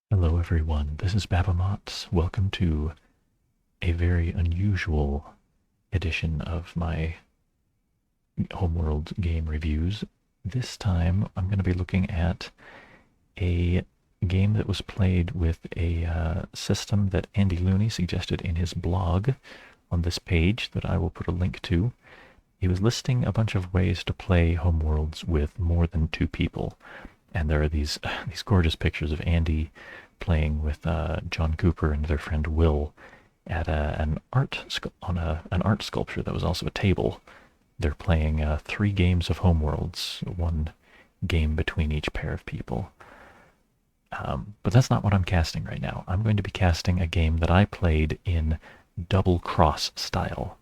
Hello everyone, this is Babamots. Welcome to a very unusual edition of my Homeworld game reviews. This time I'm going to be looking at a game that was played with a system that Andy Looney suggested in his blog on this page that I will put a link to. He was listing a bunch of ways to play Homeworlds with more than two people. And there are these gorgeous pictures of Andy playing with John Cooper and their friend Will at an art sculpture that was also a table. They're playing 3 games of Homeworlds, one game between each pair of people. But that's not what I'm casting right now. I'm going to be casting a game that I played in double cross style.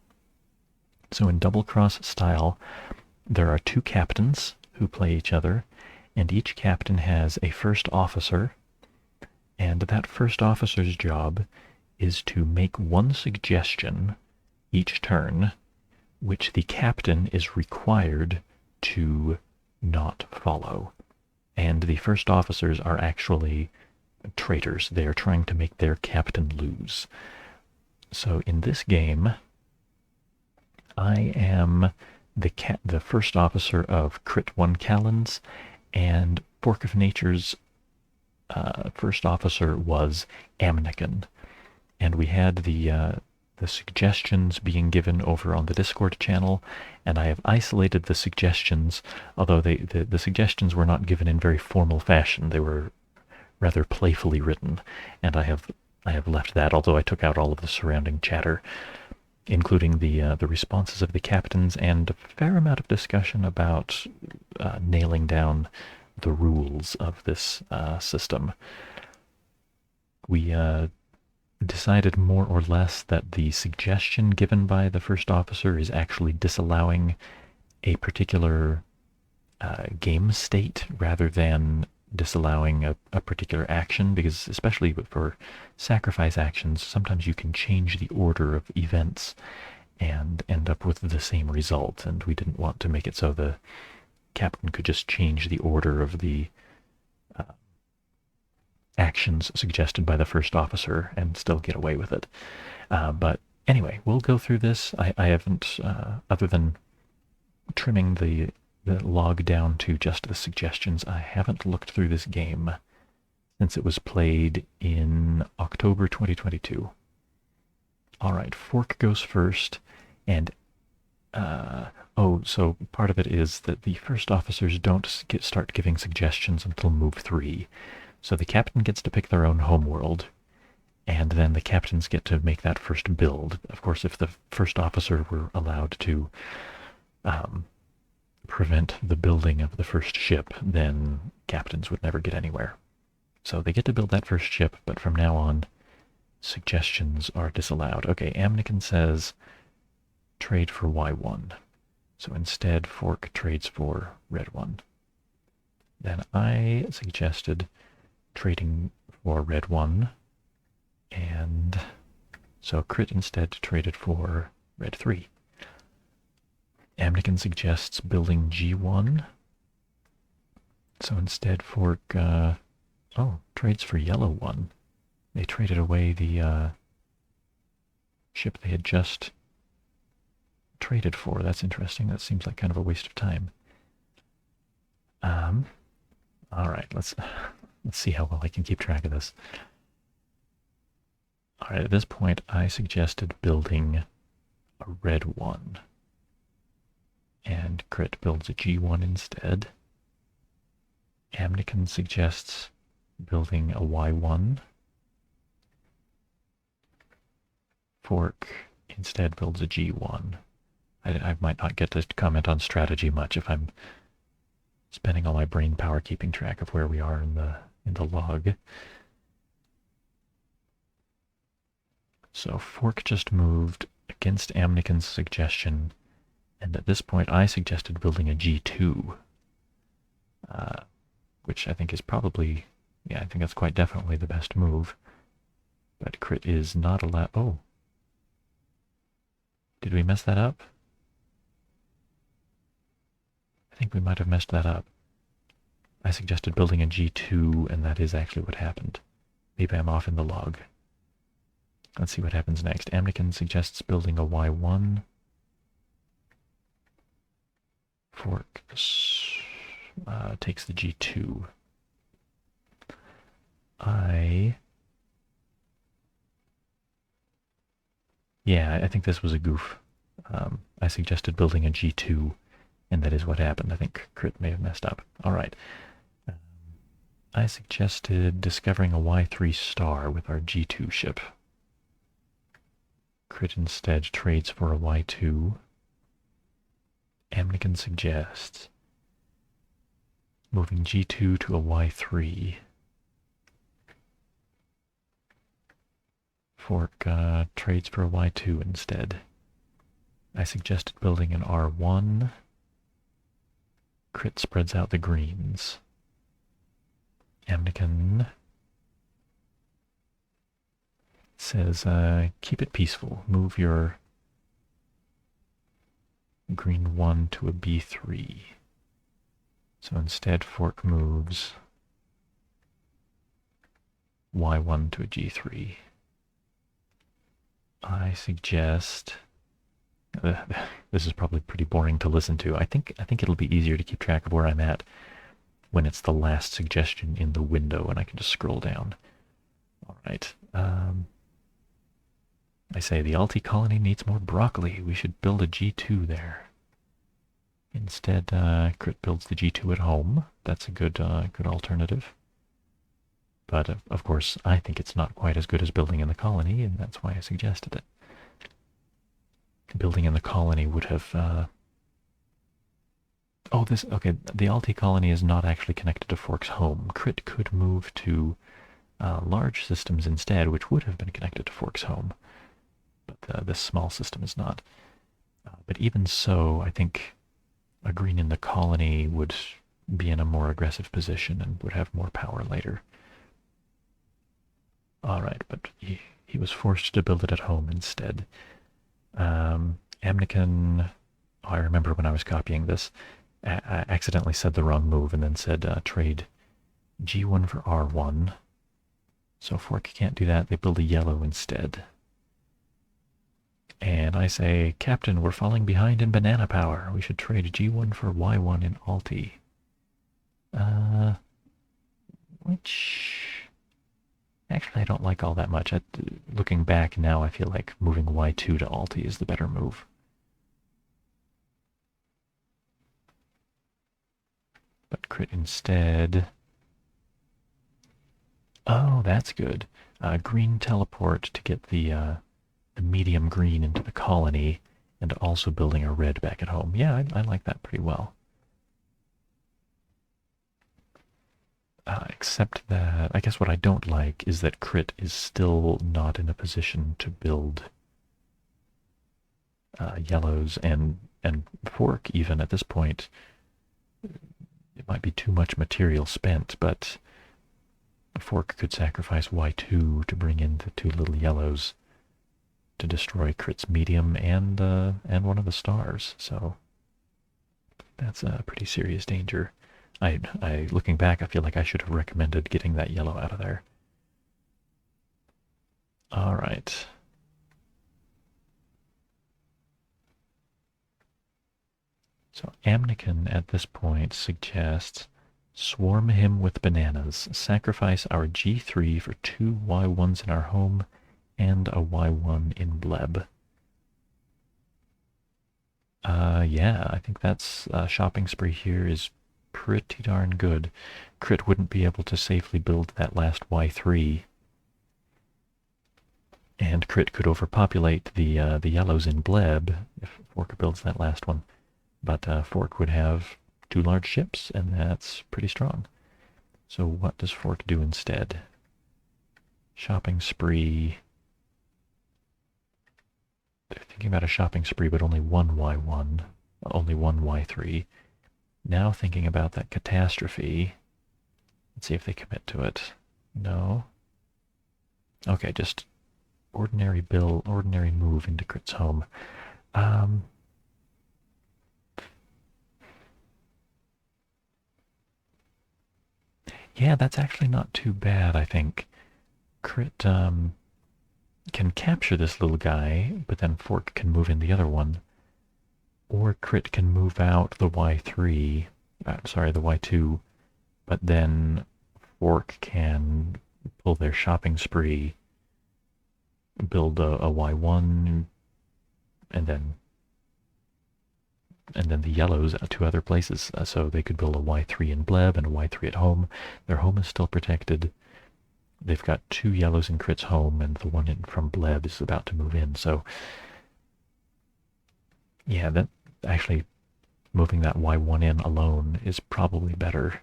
So in double cross style, there are 2 captains who play each other, and each captain has a first officer, and that first officer's job is to make one suggestion each turn, which the captain is required to not follow. And the first officers are actually traitors. They are trying to make their captain lose. So in this game, I am the first officer of Crit1Calends, and forkofnature's first officer was Amnykon. And we had the suggestions being given over on the Discord channel, and I have isolated the suggestions, although the suggestions were not given in very formal fashion. They were rather playfully written, and I have left that, although I took out all of the surrounding chatter, including the responses of the captains and a fair amount of discussion about nailing down the rules of this system. We decided more or less that the suggestion given by the first officer is actually disallowing a particular game state rather than disallowing a particular action, because especially for sacrifice actions, sometimes you can change the order of events and end up with the same result, and we didn't want to make it so the captain could just change the order of the actions suggested by the first officer and still get away with it. But anyway, we'll go through this. I haven't, other than trimming the log down to just the suggestions, I haven't looked through this game since it was played in October 2022. Alright, Fork goes first, and so part of it is that the first officers don't start giving suggestions until move 3. So the captain gets to pick their own homeworld, and then the captains get to make that first build. Of course, if the first officer were allowed to prevent the building of the first ship, then captains would never get anywhere. So they get to build that first ship, but from now on, suggestions are disallowed. Okay, Amnykon says trade for Y1. So instead, Fork trades for Red 1. Then I suggested trading for Red 1, and so Crit instead traded for Red 3. Amnykon suggests building G1, so instead Fork trades for Yellow 1. They traded away the ship they had just traded for. That's interesting. That seems like kind of a waste of time. All right, let's see how well I can keep track of this. All right, at this point, I suggested building a Red 1, and Crit builds a G1 instead. Amnykon suggests building a Y1. Fork instead builds a G1. I might not get to comment on strategy much if I'm spending all my brain power keeping track of where we are in the log. So Fork just moved against Amnykon's suggestion, and at this point I suggested building a G2, which I think is probably, I think that's quite definitely the best move. But Crit is not allowed. Oh, did we mess that up? I think we might have messed that up. I suggested building a G2, and that is actually what happened. Maybe I'm off in the log. Let's see what happens next. Amnykon suggests building a Y1. Fork takes the G2. Yeah, I think this was a goof. I suggested building a G2, and that is what happened. I think Crit may have messed up. All right. I suggested discovering a Y3 star with our G2 ship. Crit instead trades for a Y2. Amnykon suggests moving G2 to a Y3. Fork trades for a Y2 instead. I suggested building an R1. Crit spreads out the greens. Amnykon says, keep it peaceful. Move your green 1 to a B3. So instead, Fork moves Y1 to a G3. I suggest... this is probably pretty boring to listen to. I think it'll be easier to keep track of where I'm at when it's the last suggestion in the window and I can just scroll down. All right. I say the Alti colony needs more broccoli. We should build a G2 there. Instead, Crit builds the G2 at home. That's a good alternative. But of course, I think it's not quite as good as building in the colony, and that's why I suggested it. Building in the colony would have... okay, the Alti colony is not actually connected to Fork's home. Crit could move to large systems instead, which would have been connected to Fork's home. But this small system is not. But even so, I think a green in the colony would be in a more aggressive position and would have more power later. Alright, but he was forced to build it at home instead. Amnykon, I remember when I was copying this, I accidentally said the wrong move and then said trade G1 for R1. So Fork can't do that. They build a yellow instead. And I say, Captain, we're falling behind in banana power. We should trade G1 for Y1 in Alti. Which... Actually, I don't like all that much. Looking back now, I feel like moving Y2 to Alti is the better move. But Crit instead... Oh, that's good. Green teleport to get the medium green into the colony, and also building a red back at home. Yeah, I like that pretty well. Except that, I guess what I don't like is that Crit is still not in a position to build yellows, and Fork, even at this point, it might be too much material spent, but Fork could sacrifice Y2 to bring in the two little yellows to destroy Crit's medium and one of the stars, so that's a pretty serious danger. Looking back, I feel like I should have recommended getting that yellow out of there. All right. So Amnykon at this point suggests swarm him with bananas, sacrifice our G3 for 2 Y1s in our home and a Y1 in Bleb. Yeah, I think that's shopping spree here is pretty darn good. Crit wouldn't be able to safely build that last Y3. And Crit could overpopulate the yellows in Bleb if Fork builds that last one. But Fork would have 2 large ships, and that's pretty strong. So what does Fork do instead? Shopping spree. They're thinking about a shopping spree, but only one Y1, only one Y3. Now thinking about that catastrophe. Let's see if they commit to it. No. Okay, just ordinary move into Crit's home. Yeah, that's actually not too bad, I think. Crit can capture this little guy, but then Fork can move in the other one. Or Crit can move out the Y3, sorry, the Y2, but then Fork can pull their shopping spree, build a Y1, and then the yellows to other places. So they could build a Y3 in Bleb and a Y3 at home. Their home is still protected. They've got 2 yellows in Crit's home, and the one from Bleb is about to move in. So, yeah, that actually moving that Y1 in alone is probably better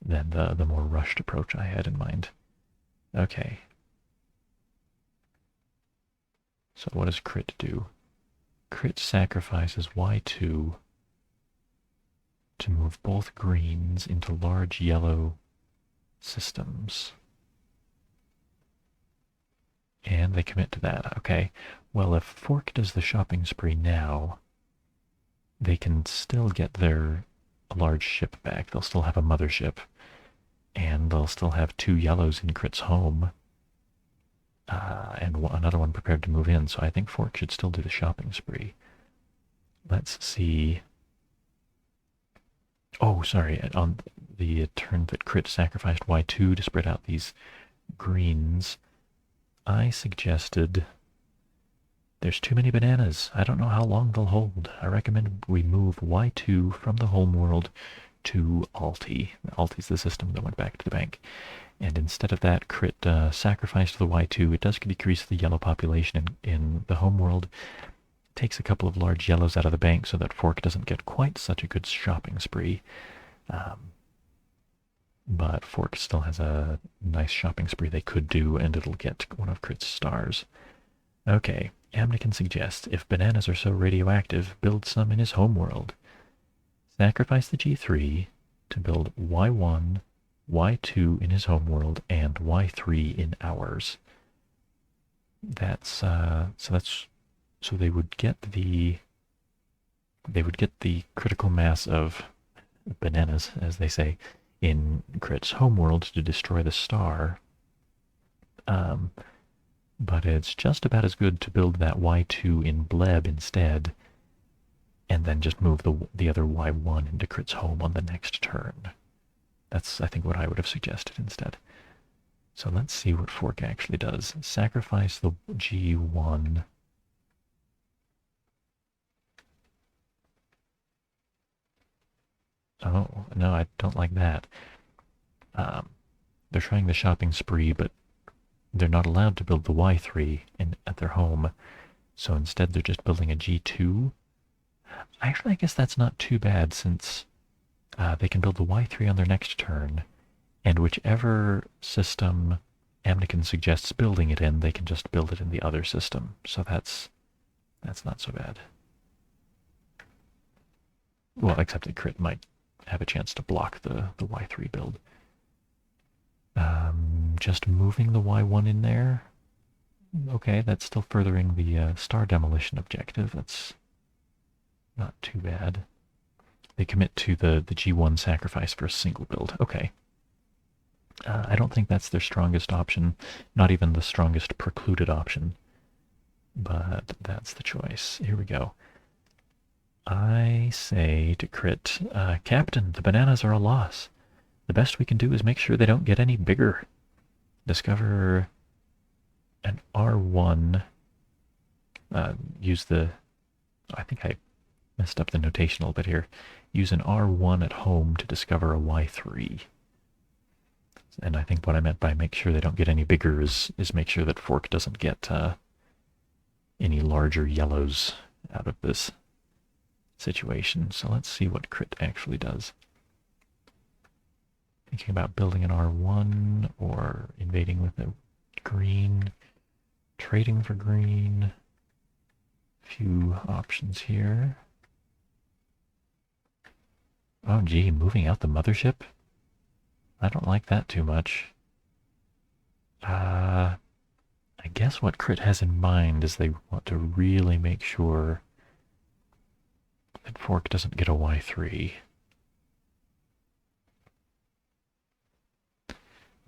than the more rushed approach I had in mind. Okay. So what does Crit do? Crit sacrifices Y2 to move both greens into large yellow systems. And they commit to that. Okay. Well, if Fork does the shopping spree now, they can still get their large ship back. They'll still have a mothership. And they'll still have 2 yellows in Crit's home. And another one prepared to move in. So I think Fork should still do the shopping spree. Let's see. Oh, sorry. On the turn that Crit sacrificed Y2 to spread out these greens, I suggested there's too many bananas. I don't know how long they'll hold. I recommend we move Y2 from the Homeworld to Alti. Alti's the system that went back to the bank. And instead of that, Crit sacrificed the Y2. It does decrease the yellow population in the Homeworld. Takes a couple of large yellows out of the bank so that Fork doesn't get quite such a good shopping spree. But Fork still has a nice shopping spree they could do, and it'll get one of Crit's stars. Okay, Amnykon suggests, if bananas are so radioactive, build some in his homeworld. Sacrifice the G3 to build Y1, Y2 in his homeworld, and Y3 in ours. So they would get the critical mass of bananas, as they say, in Crit's homeworld to destroy the star. But it's just about as good to build that Y2 in Bleb instead, and then just move the other Y1 into Crit's home on the next turn. That's, I think, what I would have suggested instead. So let's see what Fork actually does. Sacrifice the G1. Oh, no, I don't like that. They're trying the shopping spree, but they're not allowed to build the Y3 at their home. So instead they're just building a G2. Actually, I guess that's not too bad, since they can build the Y3 on their next turn, and whichever system Amnykon suggests building it in, they can just build it in the other system. So that's not so bad. Well, except that Crit might have a chance to block the Y3 build. Just moving the Y1 in there. Okay, that's still furthering the star demolition objective. That's not too bad. They commit to the G1 sacrifice for a single build. Okay. I don't think that's their strongest option, not even the strongest precluded option. But that's the choice. Here we go. I say to Crit, Captain, the bananas are a loss. The best we can do is make sure they don't get any bigger. Discover an R1. Use the... I think I messed up the notation a little bit here. Use an R1 at home to discover a Y3. And I think what I meant by make sure they don't get any bigger is make sure that Fork doesn't get any larger yellows out of this situation. So let's see what Crit actually does. Thinking about building an R1 or invading with a green, trading for green. Few options here. Oh gee, moving out the mothership? I don't like that too much. I guess what Crit has in mind is they want to really make sure that Fork doesn't get a Y3.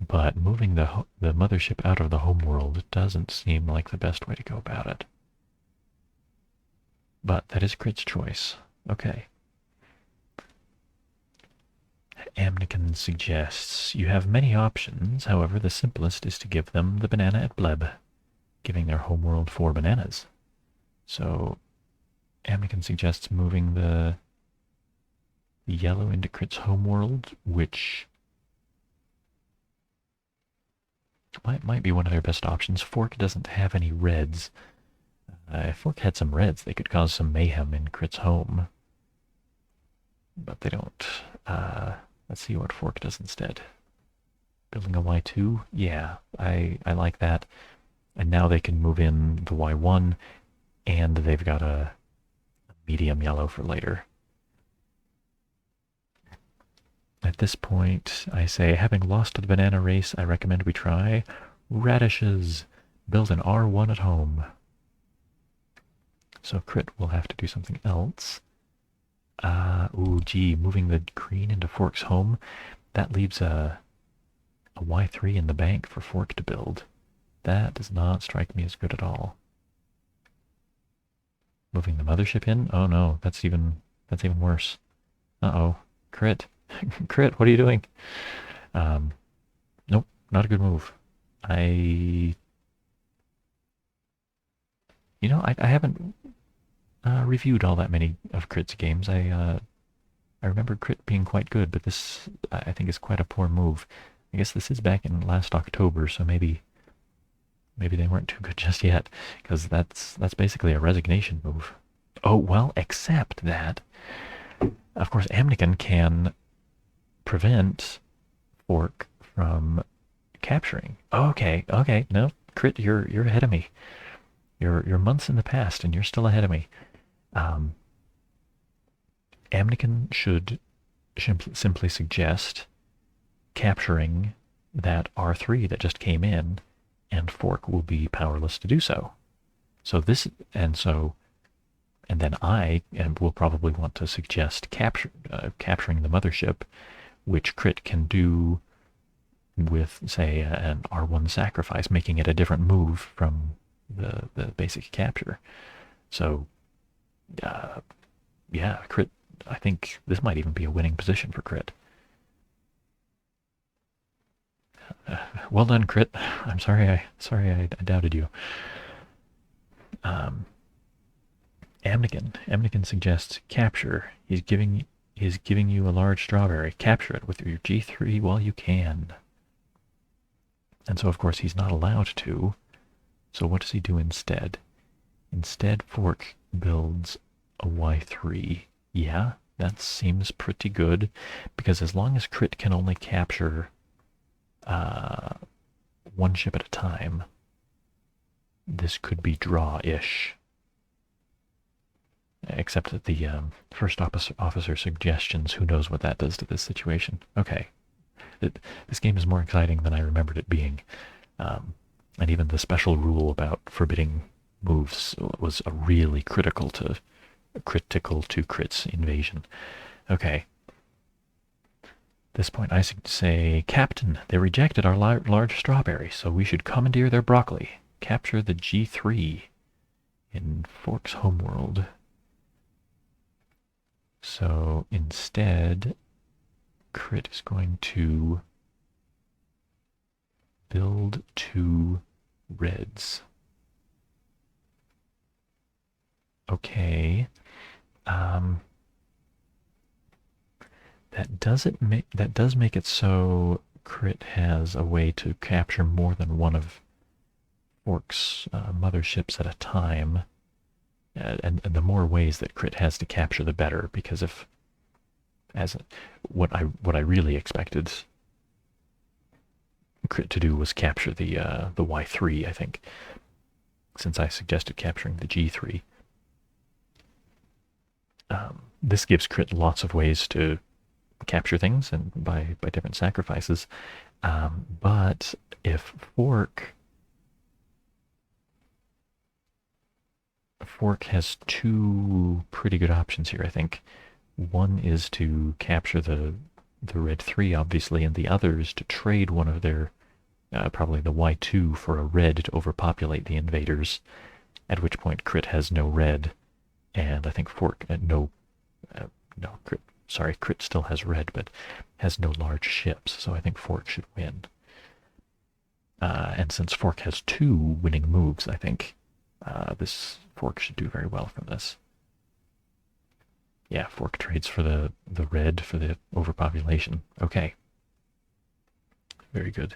But moving the mothership out of the homeworld doesn't seem like the best way to go about it. But that is Crit's choice. Okay. Amnykon suggests you have many options, however the simplest is to give them the banana at Bleb, giving their homeworld 4 bananas. So Amnykon suggests moving the yellow into Crit's homeworld, which might be one of their best options. Fork doesn't have any reds. If Fork had some reds, they could cause some mayhem in Crit's home. But they don't. Let's see what Fork does instead. Building a Y2? Yeah, I like that. And now they can move in the Y1, and they've got a medium yellow for later. At this point, I say, having lost the banana race, I recommend we try radishes. Build an R1 at home. So Crit will have to do something else. Ooh, gee, moving the green into Fork's home, that leaves a Y3 in the bank for Fork to build. That does not strike me as good at all. Moving the mothership in? Oh no, that's even worse. Uh-oh. Crit. Crit, what are you doing? Nope, not a good move. I haven't reviewed all that many of Crit's games. I remember Crit being quite good, but this I think is quite a poor move. I guess this is back in last October, so maybe they weren't too good just yet, because that's basically a resignation move. Oh well, except that, of course, Amnykon can prevent Fork from capturing. Okay, no, Crit, you're ahead of me. You're months in the past, and you're still ahead of me. Amnykon should simply suggest capturing that R3 that just came in, and Fork will be powerless to do so. So and then I will probably want to suggest capturing the mothership, which Crit can do with, say, an R1 sacrifice, making it a different move from the basic capture. So, yeah, Crit, I think this might even be a winning position for Crit. Well done, Crit. I'm sorry I doubted you. Amnykon suggests capture. He's giving you a large strawberry. Capture it with your G3 while you can. And so, of course, he's not allowed to. So what does he do instead? Instead, Fork builds a Y3. Yeah, that seems pretty good, because as long as Crit can only capture one ship at a time, this could be draw-ish. Except that the first officer suggestions, who knows what that does to this situation. Okay, this game is more exciting than I remembered it being. And even the special rule about forbidding moves was a really critical to Crit's invasion. Okay. At this point, I say, Captain, they rejected our large strawberry, so we should commandeer their broccoli. Capture the G3 in Fork's homeworld. So instead, Crit is going to build 2 reds. Okay. That does make it so Crit has a way to capture more than one of Fork's motherships at a time. And the more ways that Crit has to capture, the better. Because what I really expected Crit to do was capture the Y3, I think, since I suggested capturing the G3. This gives Crit lots of ways to capture things, and by different sacrifices. But if Fork has 2 pretty good options here, I think. One is to capture the the red 3, obviously, and the others to trade one of their, probably the Y2 for a red to overpopulate the invaders, at which point Crit has no red, and I think Fork, Crit still has red, but has no large ships, so I think Fork should win. And since Fork has 2 winning moves, I think this Fork should do very well from this. Yeah, Fork trades for the red for the overpopulation. Okay. Very good.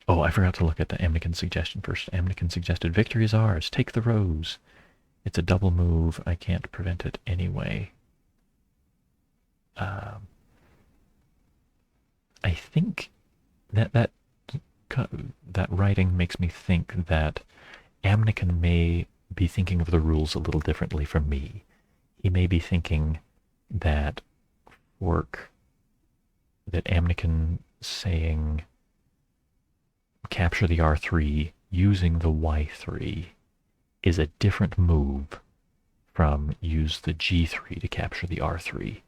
Oh, I forgot to look at the Amnykon suggestion first. Amnykon suggested, victory is ours, take the rose. It's a double move, I can't prevent it anyway. I think that writing makes me think that Amnykon may be thinking of the rules a little differently from me. He may be thinking that Amnykon saying capture the R3 using the Y3 is a different move from use the G3 to capture the R3.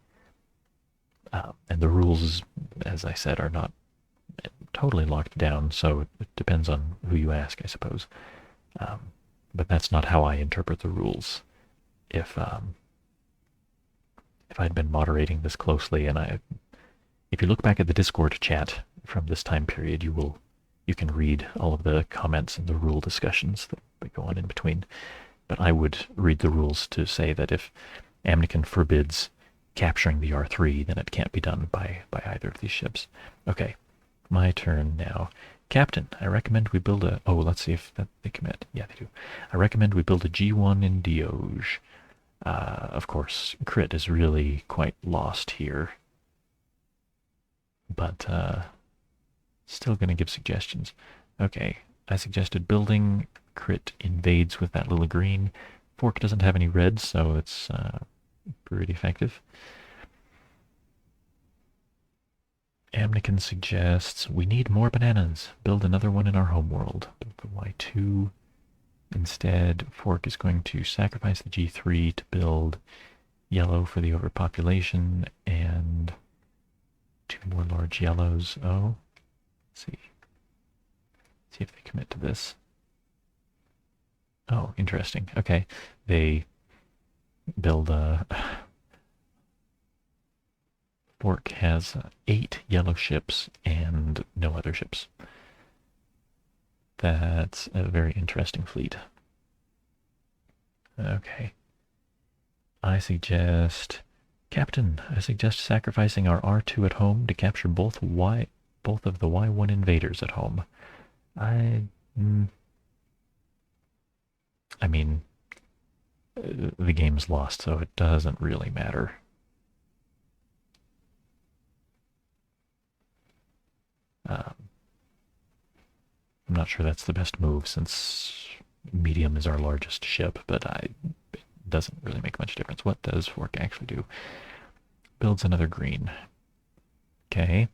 And the rules, as I said, are not totally locked down, so it depends on who you ask, I suppose. But that's not how I interpret the rules. If I'd been moderating this closely, and if you look back at the Discord chat from this time period, you can read all of the comments and the rule discussions that go on in between. But I would read the rules to say that if Amnykon forbids capturing the R3, then it can't be done by either of these ships. Okay, my turn now. Captain, I recommend we build a... Oh, let's see if they commit. Yeah, they do. I recommend we build a G1 in Dioge. Of course, Crit is really quite lost here. But still going to give suggestions. Okay, I suggested building. Crit invades with that little green. Fork doesn't have any red, so it's pretty effective. Amnykon suggests we need more bananas. Build another one in our homeworld. Build the Y2. Instead, Fork is going to sacrifice the G3 to build yellow for the overpopulation and 2 more large yellows. Oh, let's see. See if they commit to this. Oh, interesting. Okay, they build a... Fork has 8 yellow ships and no other ships. That's a very interesting fleet. Okay. I suggest... Captain, I suggest sacrificing our R2 at home to capture both of the Y1 invaders at home. I mean, the game's lost, so it doesn't really matter. I'm not sure that's the best move since medium is our largest ship, but it doesn't really make much difference. What does Fork actually do? Builds another green. Okay.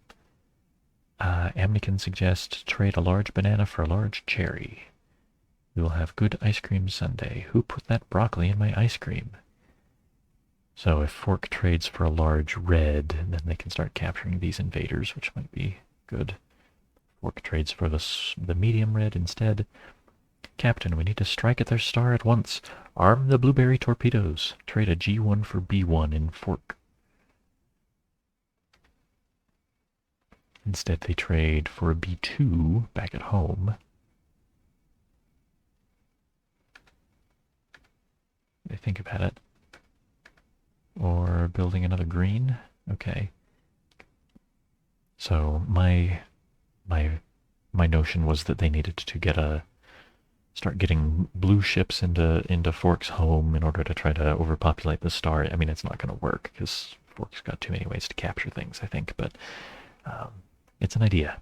Amnykon suggests trade a large banana for a large cherry. We will have good ice cream sundae. Who put that broccoli in my ice cream? So if Fork trades for a large red, then they can start capturing these invaders, which might be good. Fork trades for the medium red instead. Captain, we need to strike at their star at once. Arm the blueberry torpedoes. Trade a G1 for B1 in Fork. Instead, they trade for a B2 back at home. They think about it. Or building another green. Okay. So my notion was that they needed to start getting blue ships into Fork's home in order to try to overpopulate the star. I mean, it's not going to work because Fork's got too many ways to capture things, I think, but it's an idea.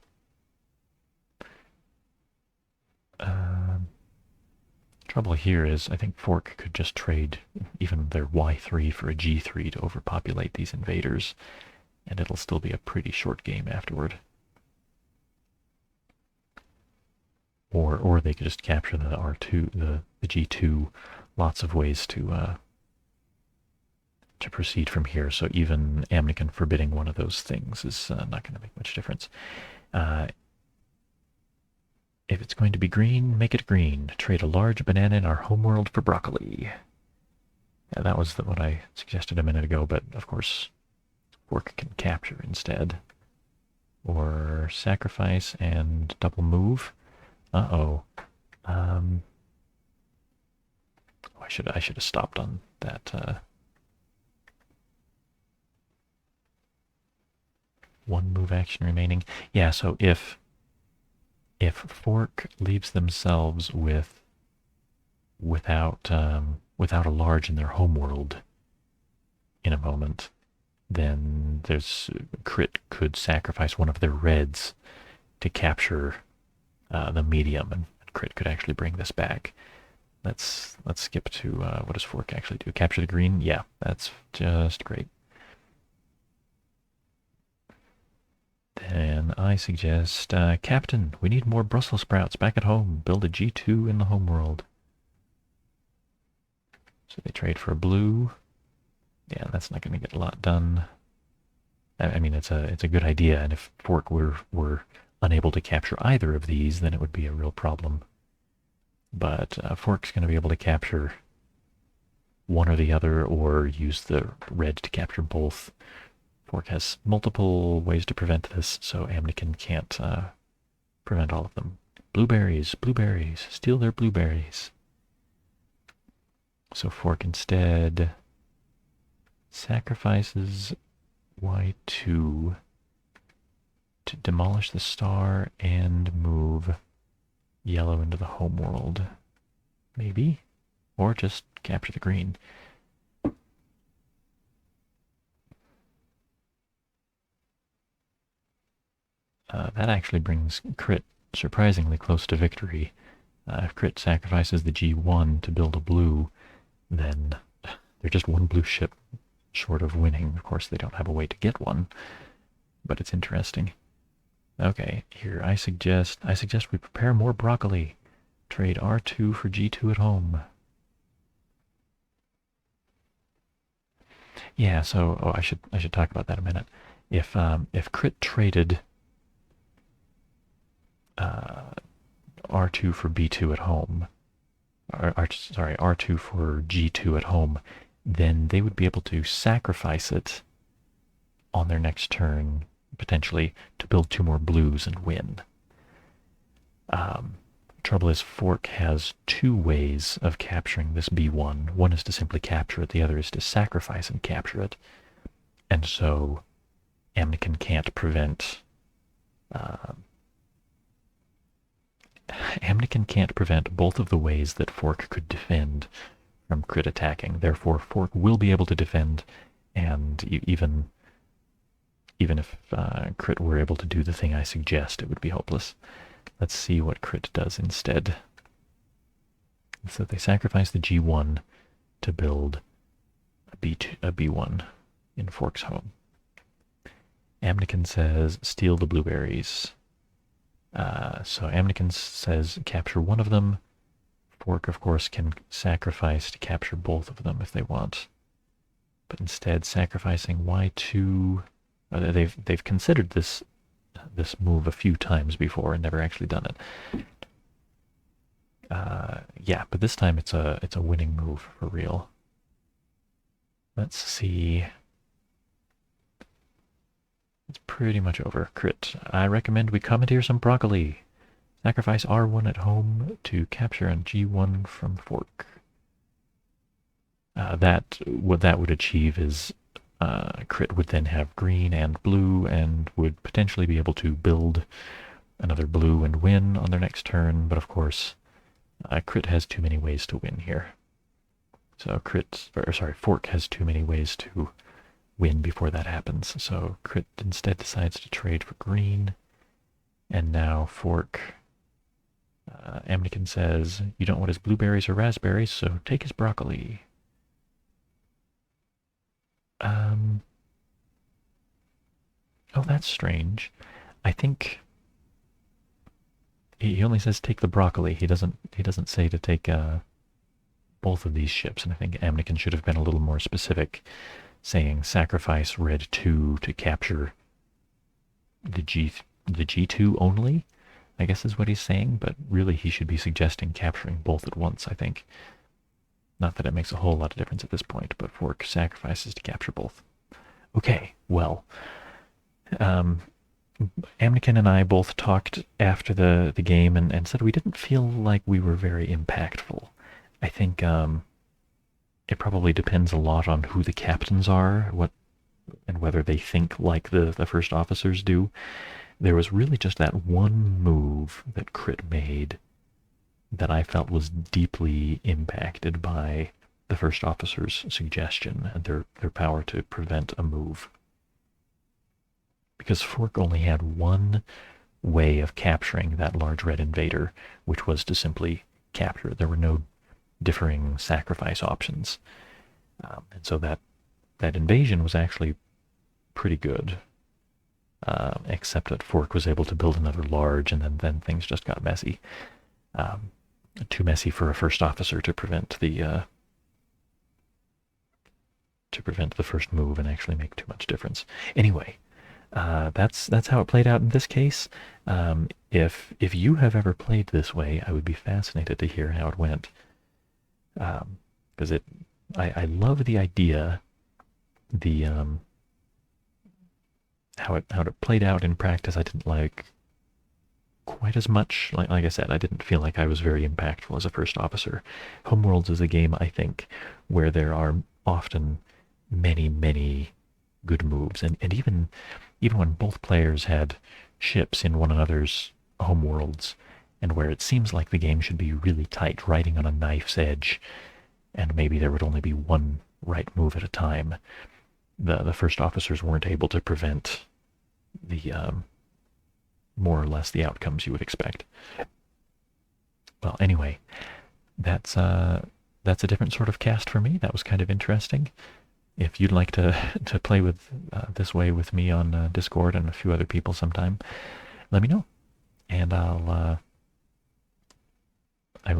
Trouble here is I think Fork could just trade even their Y3 for a G3 to overpopulate these invaders, and it'll still be a pretty short game afterward. Or they could just capture the R2, the G2. Lots of ways to to proceed from here. So even Amnykon forbidding one of those things is not going to make much difference. If it's going to be green, make it green. Trade a large banana in our homeworld for broccoli. Yeah, that was what I suggested a minute ago, but of course, fork can capture instead. Or sacrifice and double move. Uh-oh. I should have stopped on that. One move action remaining. Yeah, so if fork leaves themselves without a large in their homeworld in a moment, then Crit could sacrifice one of their reds to capture the medium, and Crit could actually bring this back. Let's skip to what does fork actually do? Capture the green? Yeah, that's just great. Then I suggest, Captain, we need more Brussels sprouts back at home. Build a G2 in the homeworld. So they trade for a blue. Yeah, that's not going to get a lot done. I mean, it's a good idea, and if fork were unable to capture either of these, then it would be a real problem. But fork's going to be able to capture one or the other, or use the red to capture both. Fork has multiple ways to prevent this, so Amnykon can't prevent all of them. Blueberries, blueberries, steal their blueberries. So fork instead sacrifices Y2 to demolish the star and move yellow into the homeworld. Maybe? Or just capture the green. That actually brings Crit surprisingly close to victory. If Crit sacrifices the G1 to build a blue, then they're just one blue ship short of winning. Of course, they don't have a way to get one, but it's interesting. Okay, here I suggest we prepare more broccoli. Trade R2 for G2 at home. Yeah, so I should talk about that a minute. If Crit traded R2 for B2 at home, sorry, R2 for G2 at home, then they would be able to sacrifice it on their next turn, potentially, to build 2 more blues and win. Trouble is, fork has 2 ways of capturing this B1. One is to simply capture it, the other is to sacrifice and capture it. And so Amnykon can't prevent Amnykon can't prevent both of the ways that fork could defend from Crit attacking. Therefore, fork will be able to defend, and even if Crit were able to do the thing I suggest, it would be hopeless. Let's see what Crit does instead. So they sacrifice the G1 to build a B1 in fork's home. Amnykon says, steal the blueberries. So Amnykon says capture one of them. Fork, of course, can sacrifice to capture both of them if they want. But instead, sacrificing Y2... they've considered this move a few times before and never actually done it. Yeah, but this time it's a winning move for real. Let's see... It's pretty much over. Crit, I recommend we commandeer some broccoli. Sacrifice R1 at home to capture a G1 from fork. What that would achieve is Crit would then have green and blue and would potentially be able to build another blue and win on their next turn, but of course Crit has too many ways to win here. So fork has too many ways to win before that happens. So Crit instead decides to trade for green, and now fork... Amnykon says, you don't want his blueberries or raspberries, so take his broccoli. Oh, that's strange. I think he only says take the broccoli. He doesn't say to take both of these ships, and I think Amnykon should have been a little more specific. saying sacrifice red 2 to capture the G2 only, I guess is what he's saying, but really he should be suggesting capturing both at once, I think. Not that it makes a whole lot of difference at this point, but fork sacrifices to capture both. Okay, well, Amnykon and I both talked after the game and said we didn't feel like we were very impactful. I think it probably depends a lot on who the captains are, and whether they think like the first officers do. There was really just that one move that Crit made that I felt was deeply impacted by the first officer's suggestion and their power to prevent a move. Because Fork only had one way of capturing that large red invader, which was to simply capture it. There were no differing sacrifice options. And so that invasion was actually pretty good. Except that Fork was able to build another large, and then things just got messy. Too messy for a first officer to prevent the first move and actually make too much difference. Anyway, that's how it played out in this case. If you have ever played this way, I would be fascinated to hear how it went. Because I love the idea, how it played out in practice. I didn't like quite as much. Like I said, I didn't feel like I was very impactful as a first officer. Homeworlds is a game, I think, where there are often many good moves, and even when both players had ships in one another's homeworlds, and where it seems like the game should be really tight, riding on a knife's edge, and maybe there would only be one right move at a time, the first officers weren't able to prevent the more or less the outcomes you would expect. Well, anyway, that's a different sort of cast for me. That was kind of interesting. If you'd like to play with this way with me on Discord and a few other people sometime, let me know, and I'm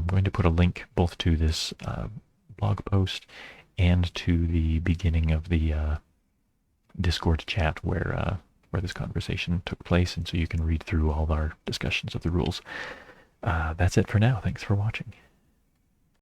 going to put a link both to this blog post and to the beginning of the Discord chat where this conversation took place, and so you can read through all our discussions of the rules. That's it for now. Thanks for watching.